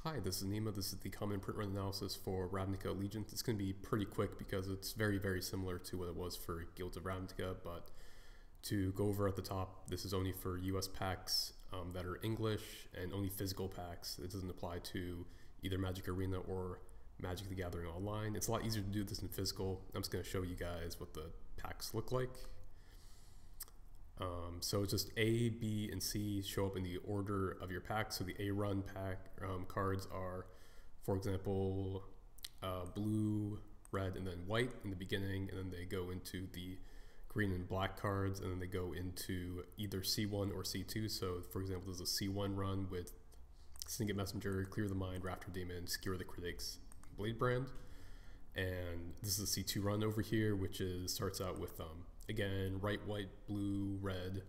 Hi, this is Nima. This is the common print run analysis for Ravnica Allegiance. It's going to be pretty quick because it's very similar to what it was for Guilds of Ravnica, but to go over at the top, this is only for US packs that are English and only physical packs. It doesn't apply to either Magic Arena or Magic the Gathering Online. It's a lot easier to do this in physical. I'm just going to show you guys what the packs look like. So it's just A, B, and C show up in the order of your pack. So the A run pack cards are, for example, blue, red, and then white in the beginning, and then they go into the green and black cards, and then they go into either C1 or C2. So for example, there's a C1 run with Syndicate Messenger, Clear the Mind, Raptor Demon, Skewer the Critics, Blade Brand. And this is a C2 run over here, which starts out with again, white, blue, red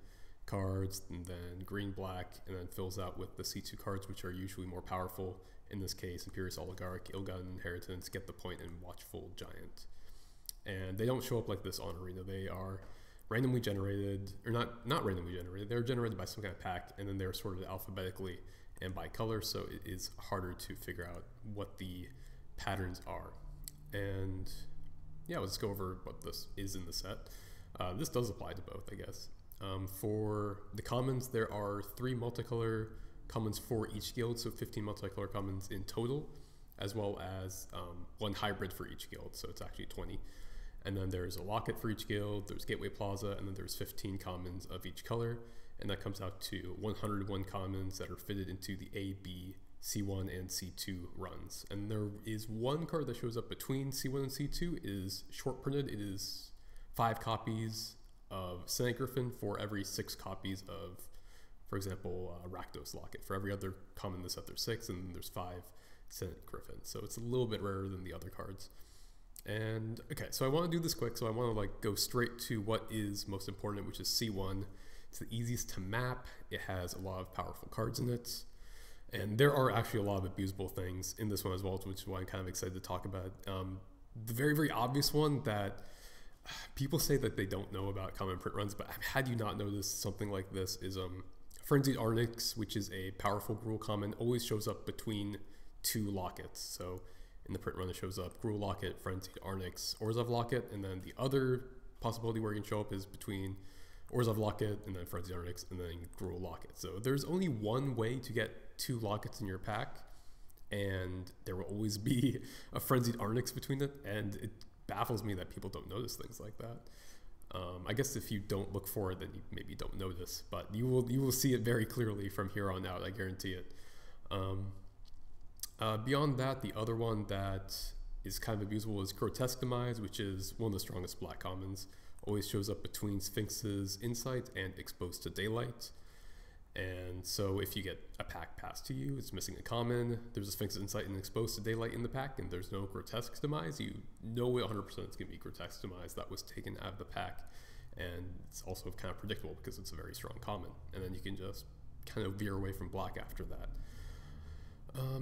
cards, and then green, black, and then fills out with the C2 cards, which are usually more powerful. In this case, Imperious Oligarch, Ill-Gotten Inheritance, Get the Point, and Watchful Giant. And they don't show up like this on Arena. They are randomly generated, or not randomly generated, they're generated by some kind of pack, and then they're sorted alphabetically and by color, so it is harder to figure out what the patterns are. And yeah, let's go over what this is in the set. This does apply to both, I guess. For the commons, there are 3 multicolor commons for each guild, so 15 multicolor commons in total, as well as 1 hybrid for each guild, so it's actually 20. And then there's a locket for each guild, there's Gateway Plaza, and then there's 15 commons of each color, and that comes out to 101 commons that are fitted into the A, B, C1, and C2 runs. And there is 1 card that shows up between C1 and C2. It is short printed. It is 5 copies of Senate Griffin for every 6 copies of, for example, Rakdos Locket. For every other common in the set, there's 6, and there's 5 Senate Griffin. So it's a little bit rarer than the other cards. And okay, so I want to do this quick. So I want to go straight to what is most important, which is C1. It's the easiest to map. It has a lot of powerful cards in it. And there are actually a lot of abusable things in this one as well, which is why I'm kind of excited to talk about. The very obvious one that people say that they don't know about common print runs, but had you not noticed something like this is Frenzied Arnix, which is a powerful Gruul common, always shows up between 2 lockets. So in the print run, it shows up Gruul Locket, Frenzied Arnix, Orzhov Locket, and then the other possibility where it can show up is between Orzhov Locket and then Frenzied Arnix and then Gruul Locket. So there's only one way to get 2 lockets in your pack, and there will always be a Frenzied Arnix between it, and it baffles me that people don't notice things like that. I guess if you don't look for it, then you maybe don't notice, but you will see it very clearly from here on out, I guarantee it. Beyond that, the other one that is kind of abusable is Grotesque Demise, which is one of the strongest black commons. Always shows up between Sphinx's Insight and Exposed to Daylight. And so if you get a pack passed to you, it's missing a common, there's a Sphinx's Insight and Exposed to Daylight in the pack, and there's no Grotesque Demise, you know 100% it's going to be Grotesque Demise that was taken out of the pack. And it's also kind of predictable because it's a very strong common. And then you can just kind of veer away from black after that.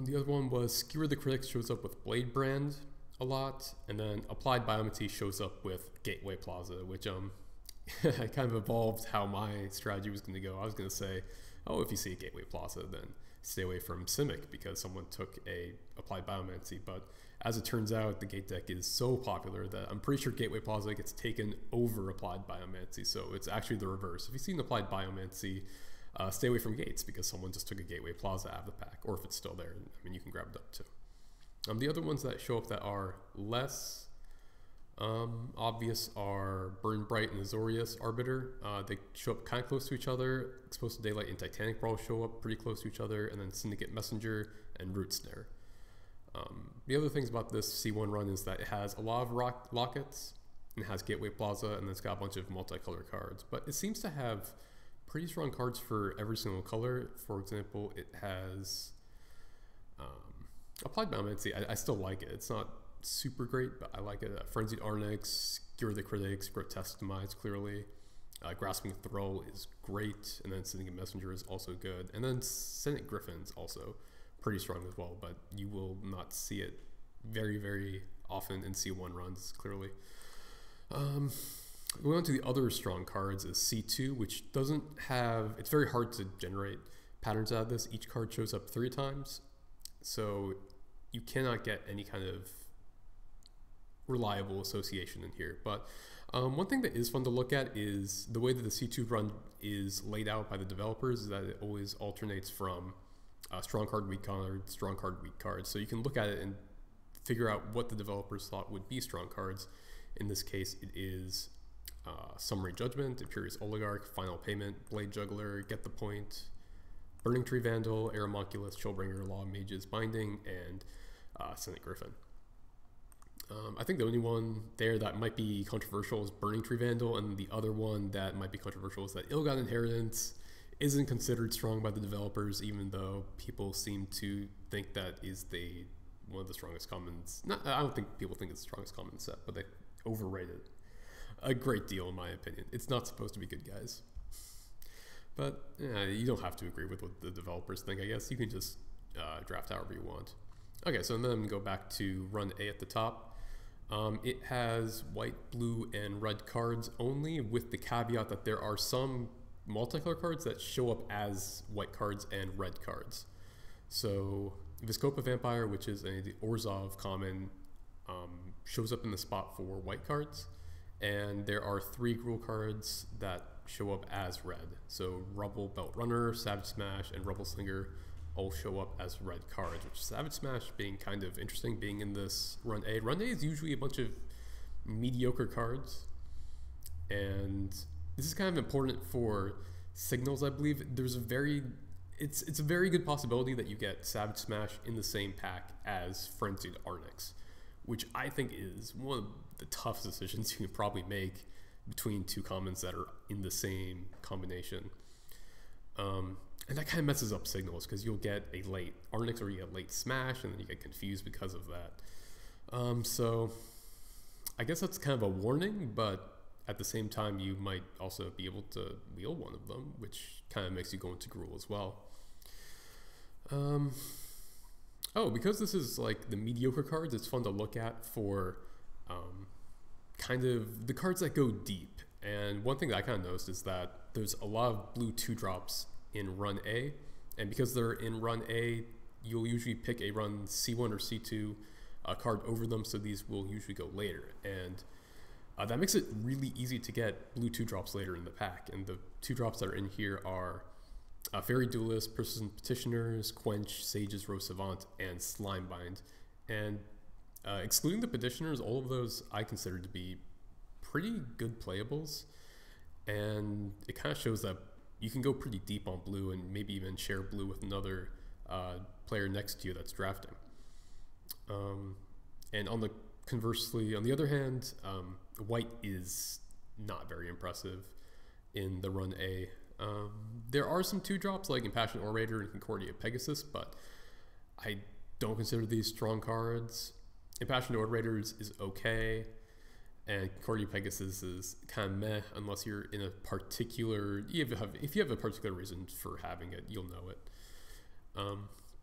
The other one was Skewer the Critics, shows up with Blade Brand a lot, and then Applied Biomancy shows up with Gateway Plaza, which I kind of evolved how my strategy was going to go. I was going to say, oh, if you see a Gateway Plaza, then stay away from Simic because someone took a Applied Biomancy. But as it turns out, the Gate deck is so popular that I'm pretty sure Gateway Plaza gets taken over Applied Biomancy. So it's actually the reverse. If you see an Applied Biomancy, stay away from Gates because someone just took a Gateway Plaza out of the pack, or if it's still there, I mean, you can grab it up too. The other ones that show up that are less obvious are Burn Bright and Azorius Arbiter. They show up kind of close to each other. Exposed to Daylight and Titanic Brawl show up pretty close to each other, and then Syndicate Messenger and Root Snare. The other things about this C1 run is that it has a lot of lockets, and it has Gateway Plaza, and then it's got a bunch of multicolor cards. But it seems to have pretty strong cards for every single color. For example, it has Applied Biomancy. I still like it. It's not super great, but I like it. Frenzied Arnix, Skewer the Critics, Grotesque Demise, clearly. Grasping Thrall is great, and then Syndicate Messenger is also good. And then Senate Griffin's also pretty strong as well, but you will not see it very often in C1 runs, clearly. Going on to the other strong cards is C2, which doesn't have, it's very hard to generate patterns out of this. Each card shows up 3 times. So you cannot get any kind of reliable association in here. But one thing that is fun to look at is the way that the C2 run is laid out by the developers is that it always alternates from strong card, weak card, strong card, weak card. So you can look at it and figure out what the developers thought would be strong cards. In this case, it is Summary Judgment, Imperious Oligarch, Final Payment, Blade Juggler, Get the Point, Burning Tree Vandal, Aeromonculus, Chillbringer, Law Mages, Binding, and Senate Griffin. I think the only one there that might be controversial is Burning Tree Vandal, and the other one that might be controversial is that Ill-Gotten Inheritance isn't considered strong by the developers, even though people seem to think that is one of the strongest commons. I don't think people think it's the strongest common set, but they overrate it a great deal in my opinion. It's not supposed to be good, guys. But you don't have to agree with what the developers think, I guess. You can just draft however you want. Okay, so then go back to run A at the top. It has white, blue, and red cards only, with the caveat that there are some multicolor cards that show up as white cards and red cards. So Viscopa Vampire, which is the Orzhov common, shows up in the spot for white cards, and there are 3 Gruul cards that show up as red. So Rubble Belt Runner, Savage Smash, and Rubble Slinger all show up as red cards, which Savage Smash being kind of interesting being in this run A. Run A is usually a bunch of mediocre cards, and this is kind of important for signals, I believe. It's a very good possibility that you get Savage Smash in the same pack as Frenzied Arnix, which I think is one of the toughest decisions you can probably make between 2 commons that are in the same combination. And that kind of messes up signals, because you'll get a late Arnix or you get late Smash, and then you get confused because of that. So I guess that's kind of a warning, but at the same time, you might also be able to wheel one of them, which kind of makes you go into Gruul as well. Oh, because this is like the mediocre cards, it's fun to look at for kind of the cards that go deep. And one thing that I kind of noticed is that there's a lot of blue 2-drops in run A, and because they're in run A, you'll usually pick a run C1 or C2 card over them, so these will usually go later, and that makes it really easy to get blue 2-drops later in the pack. And the 2-drops that are in here are Fairy Duelist, Persistent Petitioners, Quench, Sage's Rose Savant, and Slimebind. And excluding the Petitioners, all of those I consider to be pretty good playables, and it kind of shows that you can go pretty deep on blue and maybe even share blue with another player next to you that's drafting. And conversely, on the other hand, white is not very impressive in the run A. There are some 2-drops like Impassioned Orator and Concordia Pegasus, but I don't consider these strong cards. Impassioned Orator is okay, and Concordia Pegasus is kind of meh unless you're in a particular, if you have a particular reason for having it, you'll know it.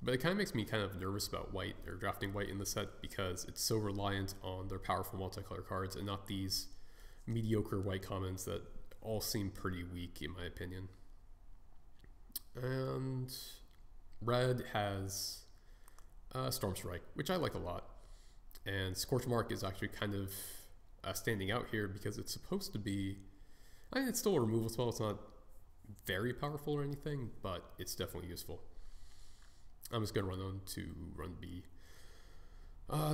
But it kind of makes me kind of nervous about white, or drafting white in the set, because it's so reliant on their powerful multicolor cards and not these mediocre white commons that all seem pretty weak in my opinion. And red has Storm Strike, which I like a lot. And Scorch Mark is actually kind of standing out here because it's supposed to be, I mean, it's still a removal spell. It's not very powerful or anything, but it's definitely useful. I'm just going to run on to run B.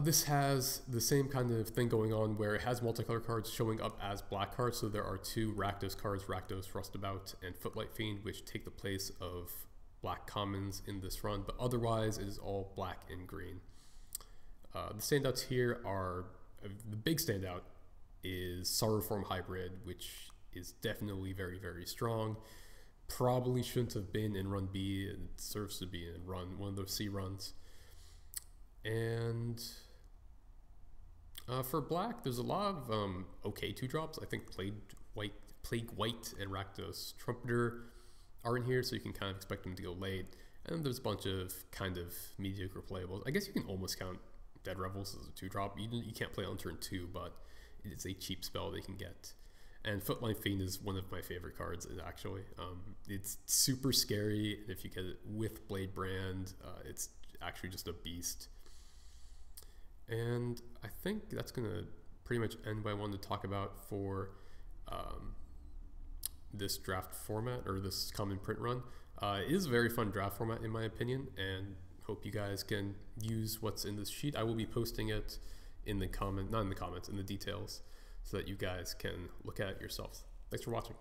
This has the same kind of thing going on where it has multicolor cards showing up as black cards. So there are 2 Rakdos cards, Rakdos, Rustabout, and Footlight Fiend, which take the place of black commons in this run, but otherwise it is all black and green. The standouts here are, the big standout is Sorrowform Hybrid, which is definitely very, very strong. Probably shouldn't have been in run B. It deserves to be in one of those C runs. And for black, there's a lot of okay 2-drops. I think Plague White and Rakdos Trumpeter are in here, so you can kind of expect them to go late. And there's a bunch of kind of mediocre playables. I guess you can almost count Dead Rebels as a 2-drop. You can't play on turn 2, but it's a cheap spell they can get. And Footlight Fiend is one of my favorite cards, actually. It's super scary, and if you get it with Blade Brand, it's actually just a beast. And I think that's going to pretty much end what I wanted to talk about for this draft format, or this common print run. It is a very fun draft format in my opinion, and hope you guys can use what's in this sheet. I will be posting it in the not in the comments, in the details, so that you guys can look at it yourselves. Thanks for watching.